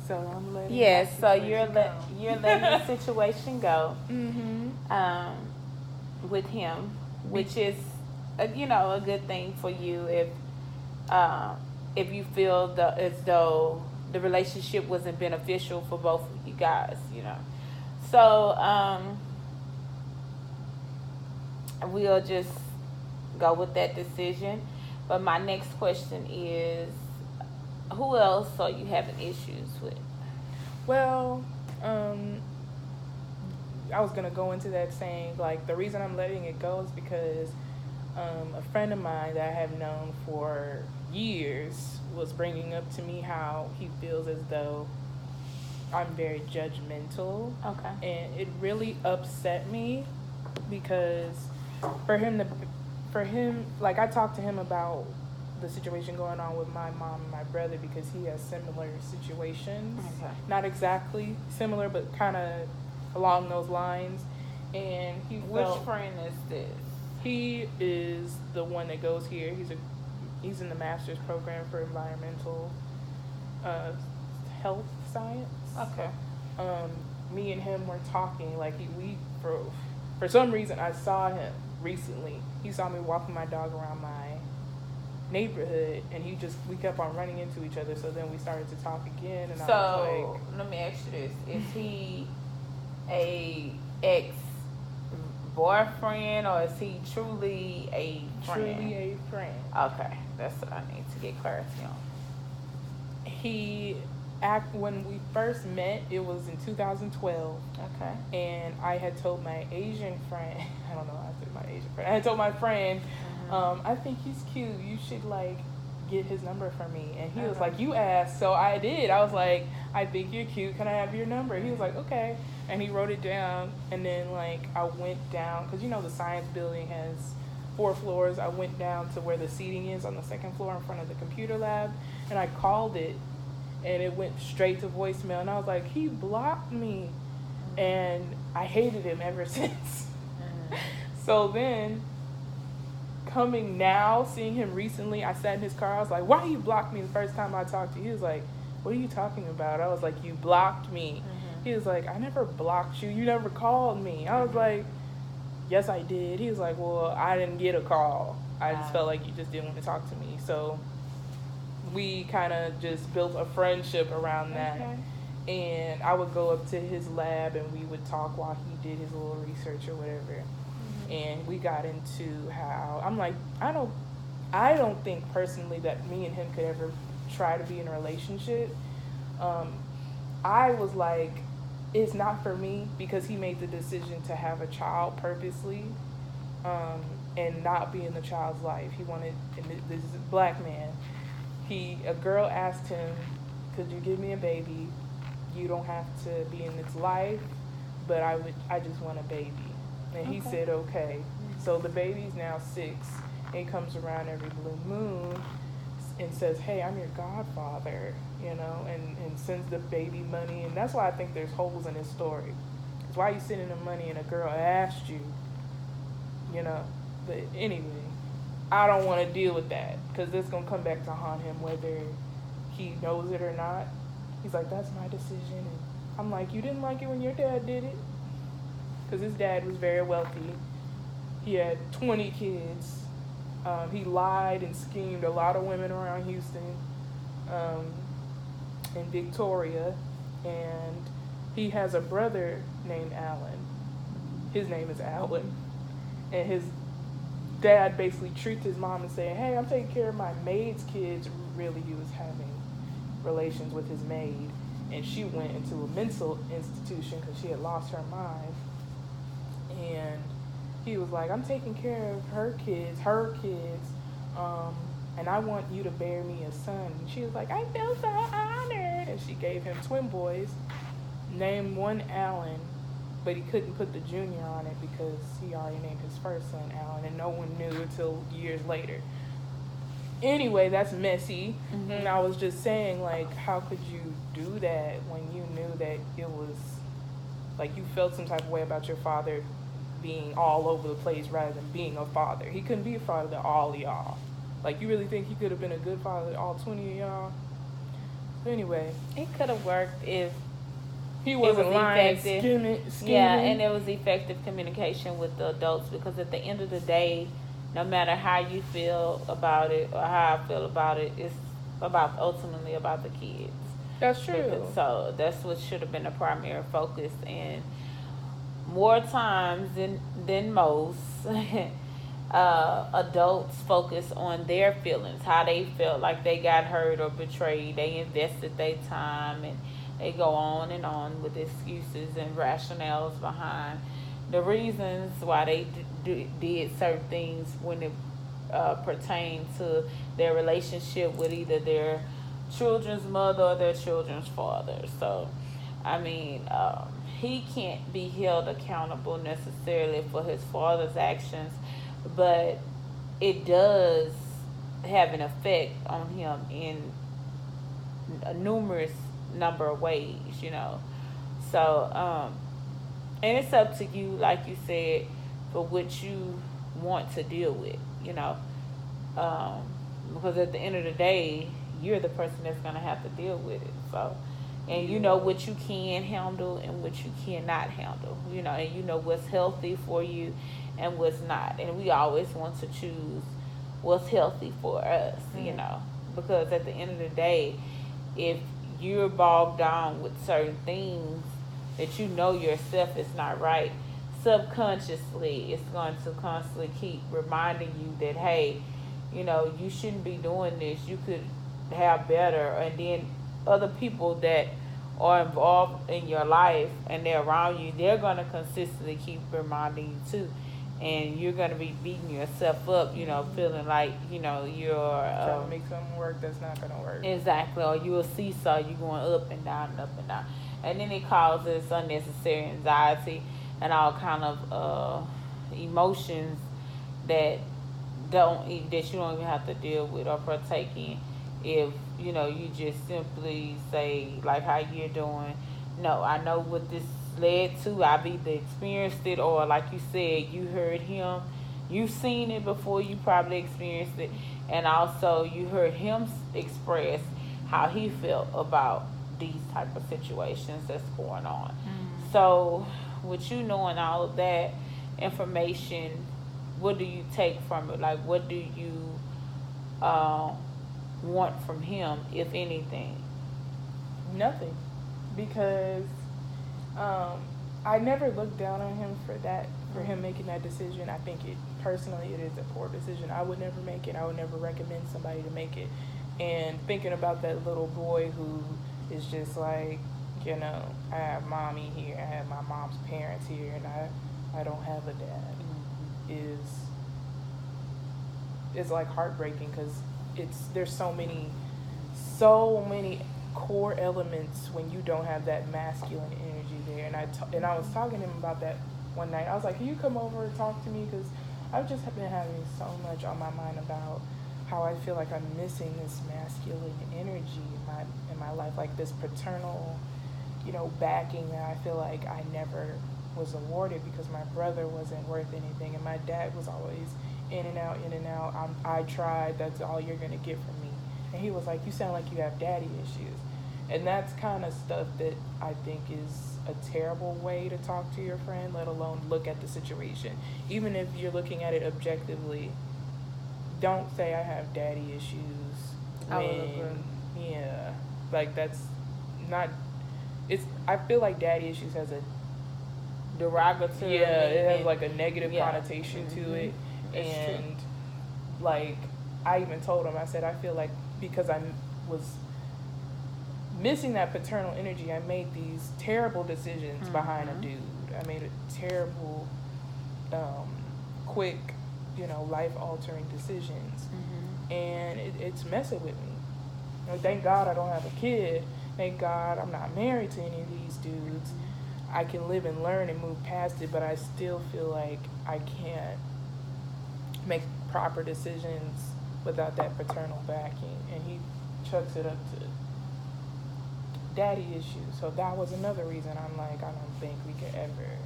So I'm letting Yes, so go. you're letting the situation go Mm-hmm. um, with him, Be- which is a good thing for you uh, if you feel as though the relationship wasn't beneficial for both of you guys. So we'll just go with that decision. But my next question is, who else are you having issues with? well, um, I was gonna go into that saying like the reason I'm letting it go is because a friend of mine that I have known for years was bringing up to me how he feels as though I'm very judgmental, Okay. and it really upset me because for him to for him like I talked to him about the situation going on with my mom and my brother because he has similar situations, Okay. not exactly similar but kind of along those lines, and he Which felt friend is this? he is the one that goes here. He's in the master's program for environmental uh, health science. Okay. um, Me and him were talking like we for some reason I saw him recently. He saw me walking my dog around my neighborhood, and we kept on running into each other. So then we started to talk again, and I was So let me ask you this: is he a ex boyfriend, or is he truly a like friend? truly a friend. Okay, that's what I need to get clarity on. He act When we first met, it was in 2012, Okay. and I had told my Asian friend, I don't know, I said my Asian friend. I had told my friend, Mm-hmm. I think he's cute. You should like get his number from me. And he was Okay. like, you asked, so I did. I was like, I think you're cute. Can I have your number? He was like, okay. And he wrote it down. And then like I went down because the science building has 4 floors. I went down to where the seating is on the second floor in front of the computer lab, and I called it, and it went straight to voicemail. And I was like, he blocked me, and I hated him ever since. Mm-hmm. So then, coming now, seeing him recently, I sat in his car. I was like, why you blocked me the first time I talked to you? He was like, what are you talking about? I was like, you blocked me. Mm-hmm. He was like, I never blocked you. You never called me. I was like, yes, I did. He was like, well, I didn't get a call. I just felt like you just didn't want to talk to me. So we kind of just built a friendship around that. Okay. And I would go up to his lab and we would talk while he did his little research or whatever. And we got into how I'm like, I don't think personally that me and him could ever try to be in a relationship. um, I was like, it's not for me because he made the decision to have a child purposely, um, and not be in the child's life. He wanted, and this is a black man. A girl asked him, could you give me a baby? You don't have to be in its life, but I just want a baby. And he Okay. said, okay. So the baby's now 6, and he comes around every blue moon and says, hey, I'm your godfather, and sends the baby money. And that's why I think there's holes in his story. Because why are you sending him money and a girl asked you, you know? But anyway, I don't want to deal with that because it's going to come back to haunt him whether he knows it or not. He's like, that's my decision. And I'm like, you didn't like it when your dad did it? Because his dad was very wealthy. He had 20 kids. He lied and schemed a lot of women around Houston, um, and Victoria. And he has a brother named Alan. His name is Alan. And his dad basically treats his mom and saying, hey, I'm taking care of my maid's kids. Really, he was having relations with his maid. And she went into a mental institution because she had lost her mind. And he was like, I'm taking care of her kids, and I want you to bear me a son. And she was like, I feel so honored. And she gave him twin boys, named one Alan, but he couldn't put the junior on it because he already named his first son Alan, and no one knew until years later. Anyway, that's messy. Mm-hmm. And I was just saying, like, how could you do that when you knew that it was, like, you felt some type of way about your father being all over the place rather than being a father. He couldn't be a father to all of y'all. Like, you really think he could have been a good father to all 20 of y'all? Anyway, It could have worked if he wasn't was lying, effective. scheming. Yeah, and there was effective communication with the adults, because at the end of the day, no matter how you feel about it or how I feel about it, it's ultimately about the kids. That's true. So that's what should have been the primary focus, and more times than most, adults focus on their feelings, how they felt like they got hurt or betrayed. They invested their time, and they go on and on with excuses and rationales behind the reasons why they did certain things when it pertained to their relationship with either their children's mother or their children's father. So, I mean, he can't be held accountable necessarily for his father's actions, but it does have an effect on him in a numerous number of ways, you know. So, and it's up to you, like you said, for what you want to deal with, you know. Because at the end of the day, you're the person that's going to have to deal with it. So, and you know what you can handle and what you cannot handle, you know, and you know what's healthy for you and what's not. And we always want to choose what's healthy for us, you know, because at the end of the day, if you're bogged down with certain things that you know yourself is not right, subconsciously it's going to constantly keep reminding you that, hey, you know, you shouldn't be doing this, you could have better. And then other people that are involved in your life and they're around you, they're going to consistently keep reminding you too, and you're going to be beating yourself up, you know, feeling like, you know, you're trying to make something work that's not going to work. Exactly. Or you're a seesaw, you're going up and down and up and down, and then it causes unnecessary anxiety and all kind of emotions that you don't even have to deal with or partake in if, you know, you just simply say, like how you're doing, no, I know what this led to. I've either experienced it, or like you said, you heard him, you've seen it before, you probably experienced it, and also you heard him express how he felt about these type of situations that's going on. So with you knowing all of that information, what do you take from it? Like, what do you want from him, if anything? Nothing, because I never looked down on him for him making that decision. I think personally it is a poor decision. I would never make it. I would never recommend somebody to make it. And thinking about that little boy who is just like, you know, I have mommy here, I have my mom's parents here, and I don't have a dad, is like heartbreaking, because there's so many core elements when you don't have that masculine energy there. And I was talking to him about that one night. I was like, can you come over and talk to me, because I've just been having so much on my mind about how I feel like I'm missing this masculine energy in my life, like this paternal, you know, backing that I feel like I never was awarded, because my brother wasn't worth anything and my dad was always in and out. I tried, that's all you're gonna get from me. And he was like, you sound like you have daddy issues. And that's kind of stuff that I think is a terrible way to talk to your friend, let alone look at the situation. Even if you're looking at it objectively, don't say I have daddy issues. I would agree. Yeah, like that's not. I feel like daddy issues has a derogatory. Yeah, it has like a negative connotation to it, and like I even told him, I said I feel like because I was missing that paternal energy, I made these terrible decisions behind a dude. I made a terrible, quick, you know, life-altering decisions, and it's messing with me. You know, thank God I don't have a kid. Thank God I'm not married to any of these dudes. I can live and learn and move past it, but I still feel like I can't make proper decisions without that paternal backing. And he chucks it up to daddy issues. So that was another reason I'm like, I don't think we could ever,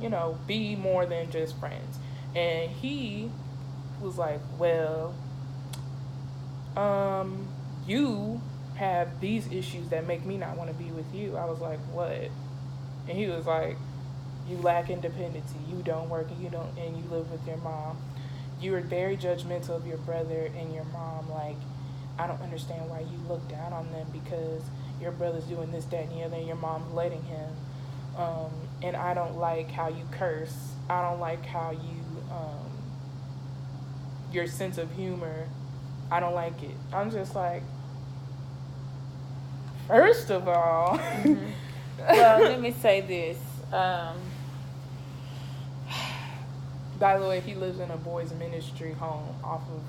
you know, be more than just friends. And he was like, well, you have these issues that make me not want to be with you. I was like, what? And he was like, you lack independence. You don't work and you live with your mom. You are very judgmental of your brother and your mom. Like, I don't understand why you look down on them because your brother's doing this, that, and the other, and your mom's letting him. And I don't like how you curse. I don't like how you, your sense of humor. I don't like it. I'm just like, first of all. Mm-hmm. Well, let me say this. By the way, he lives in a boys' ministry home off of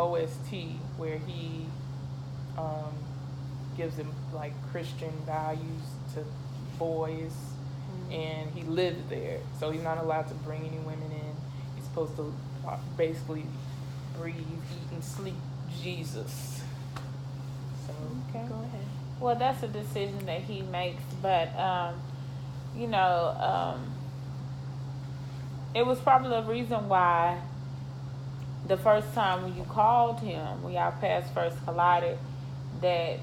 OST, where he gives them like Christian values to boys, and he lives there, so he's not allowed to bring any women in. He's supposed to basically breathe, eat, and sleep Jesus. So Okay. go ahead. Well, that's a decision that he makes, but it was probably the reason why the first time when you called him, when y'all paths first collided, that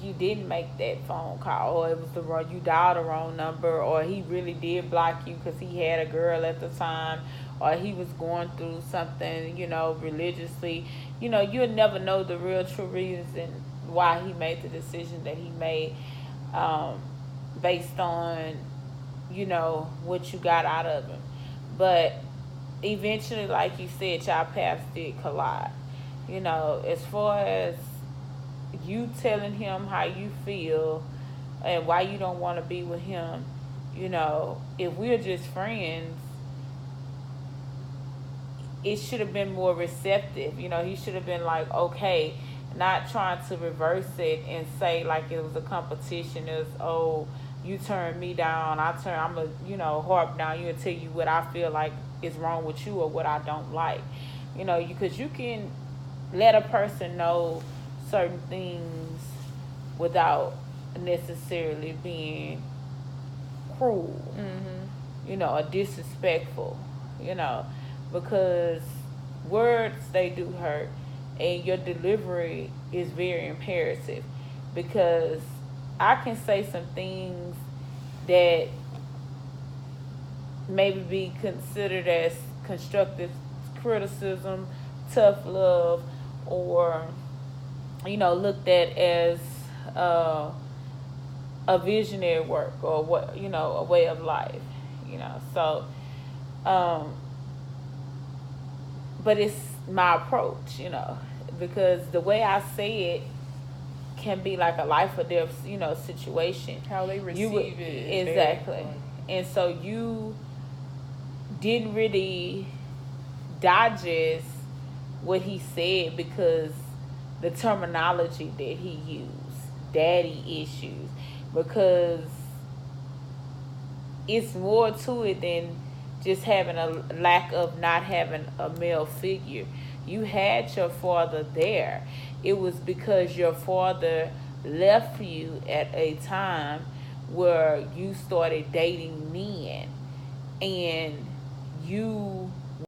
you didn't make that phone call, or it was the wrong, you dialed the wrong number, or he really did block you because he had a girl at the time, or he was going through something, religiously. You'll never know the real true reason why he made the decision that he made, based on, what you got out of him. But eventually, like you said, y'all paths did collide. As far as you telling him how you feel and why you don't want to be with him, if we're just friends, it should have been more receptive. He should have been like, okay, not trying to reverse it and say like it was a competition. It was, oh, you turn me down, I'm a, harp down you and tell you what I feel like is wrong with you or what I don't like. Because you can let a person know certain things without necessarily being cruel, or disrespectful, because words, they do hurt, and your delivery is very imperative, because I can say some things that maybe be considered as constructive criticism, tough love, or looked at as a visionary work, or what, a way of life, so but it's my approach, because the way I say it can be like a life or death, situation. How they receive it. Exactly. And so you didn't really digest what he said, because the terminology that he used, daddy issues, because it's more to it than just having a lack of not having a male figure. You had your father there. It was because your father left you at a time where you started dating men, and you